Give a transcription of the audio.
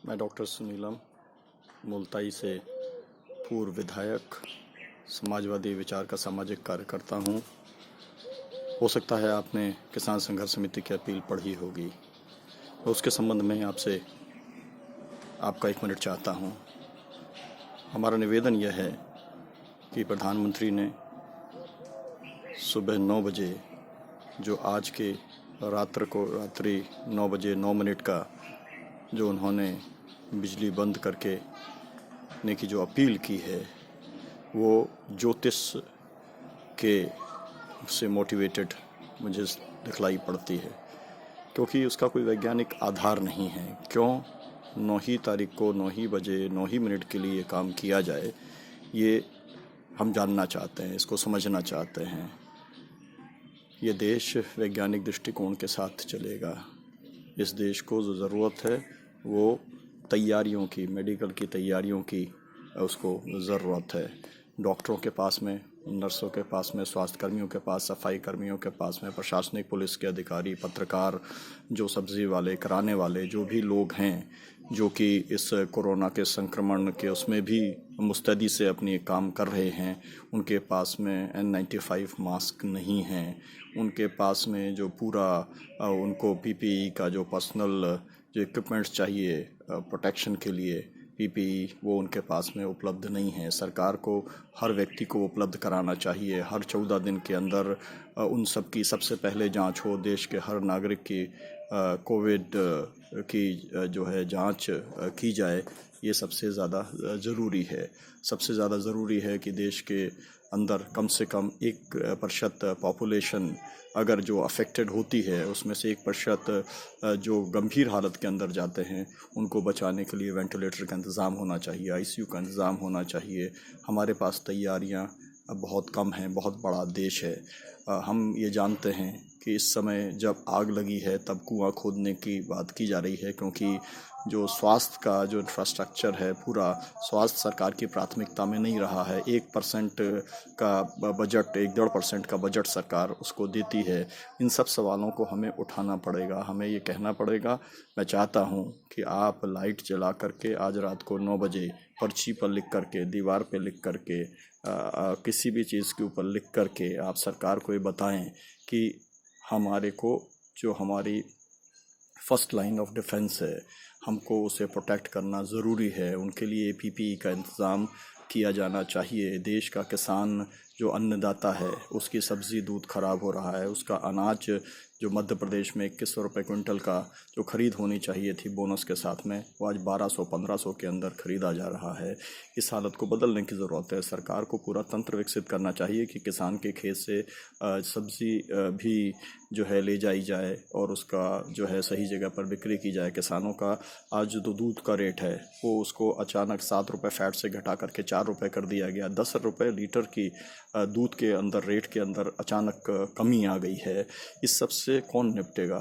मैं डॉक्टर सुनीलम मुल्ताई से पूर्व विधायक, समाजवादी विचार का सामाजिक कार्यकर्ता हूँ। हो सकता है आपने किसान संघर्ष समिति की अपील पढ़ी होगी, तो उसके संबंध में आपसे आपका 1 मिनट चाहता हूँ। हमारा निवेदन यह है कि प्रधानमंत्री ने सुबह 9 बजे जो आज के रात्रि 9 बजे 9 मिनट का जो उन्होंने बिजली बंद करके ने की जो अपील की है, वो ज्योतिष के से मोटिवेटेड मुझे दिखलाई पड़ती है, क्योंकि उसका कोई वैज्ञानिक आधार नहीं है। क्यों 9 ही तारीख को 9 ही बजे 9 ही मिनट के लिए काम किया जाए, ये हम जानना चाहते हैं, इसको समझना चाहते हैं। ये देश वैज्ञानिक दृष्टिकोण के साथ चलेगा। इस देश को जो ज़रूरत है वो तैयारियों की, मेडिकल की तैयारियों की उसको ज़रूरत है। डॉक्टरों के पास में, नर्सों के पास में, स्वास्थ्य कर्मियों के पास, सफाई कर्मियों के पास में, प्रशासनिक पुलिस के अधिकारी, पत्रकार, जो सब्जी वाले, कराने वाले, जो भी लोग हैं जो कि इस कोरोना के संक्रमण के उसमें भी मुस्तैदी से अपनी काम कर रहे हैं, उनके पास में N95 मास्क नहीं हैं। उनके पास में जो पूरा उनको PPE का जो पर्सनल जो इक्विपमेंट्स चाहिए प्रोटेक्शन के लिए, PPE, वो उनके पास में उपलब्ध नहीं है। सरकार को हर व्यक्ति को उपलब्ध कराना चाहिए। हर 14 दिन के अंदर उन सब की सबसे पहले जांच हो। देश के हर नागरिक की कोविड की जो है जांच की जाए। ये सबसे ज़्यादा ज़रूरी है। सबसे ज़्यादा ज़रूरी है कि देश के अंदर कम से कम 1% पॉपुलेशन अगर जो अफेक्टेड होती है, उसमें से 1% जो गंभीर हालत के अंदर जाते हैं, उनको बचाने के लिए वेंटिलेटर का इंतज़ाम होना चाहिए, ICU का इंतज़ाम होना चाहिए। हमारे पास तैयारियां बहुत कम हैं। बहुत बड़ा देश है। हम ये जानते हैं कि इस समय जब आग लगी है तब कुआं खोदने की बात की जा रही है, क्योंकि जो स्वास्थ्य का जो इंफ्रास्ट्रक्चर है, पूरा स्वास्थ्य सरकार की प्राथमिकता में नहीं रहा है। 1% का बजट, 1-1.5% का बजट सरकार उसको देती है। इन सब सवालों को हमें उठाना पड़ेगा, हमें ये कहना पड़ेगा। मैं चाहता हूँ कि आप लाइट जला करके आज रात को 9 बजे पर्ची पर लिख करके, दीवार पे लिख करके, किसी भी चीज़ के ऊपर लिख करके आप सरकार को ये बताएं कि हमारे को जो हमारी फर्स्ट लाइन ऑफ डिफेंस है, हमको उसे प्रोटेक्ट करना ज़रूरी है। उनके लिए PPE का इंतज़ाम किया जाना चाहिए। देश का किसान जो अन्नदाता है, उसकी सब्ज़ी दूध ख़राब हो रहा है। उसका अनाज जो मध्य प्रदेश में 2100 रुपये क्विंटल का जो ख़रीद होनी चाहिए थी बोनस के साथ में, वो आज 1200-1500 के अंदर ख़रीदा जा रहा है। इस हालत को बदलने की ज़रूरत है। सरकार को पूरा तंत्र विकसित करना चाहिए कि किसान के खेत से सब्ज़ी भी जो है ले जाई जाए और उसका जो है सही जगह पर बिक्री की जाए। किसानों का आज जो दूध का रेट है, वो उसको अचानक 7 रुपये फैट से घटा करके 4 रुपये कर दिया गया। 10 रुपये लीटर की दूध के अंदर रेट के अंदर अचानक कमी आ गई है। इस सब से कौन निपटेगा?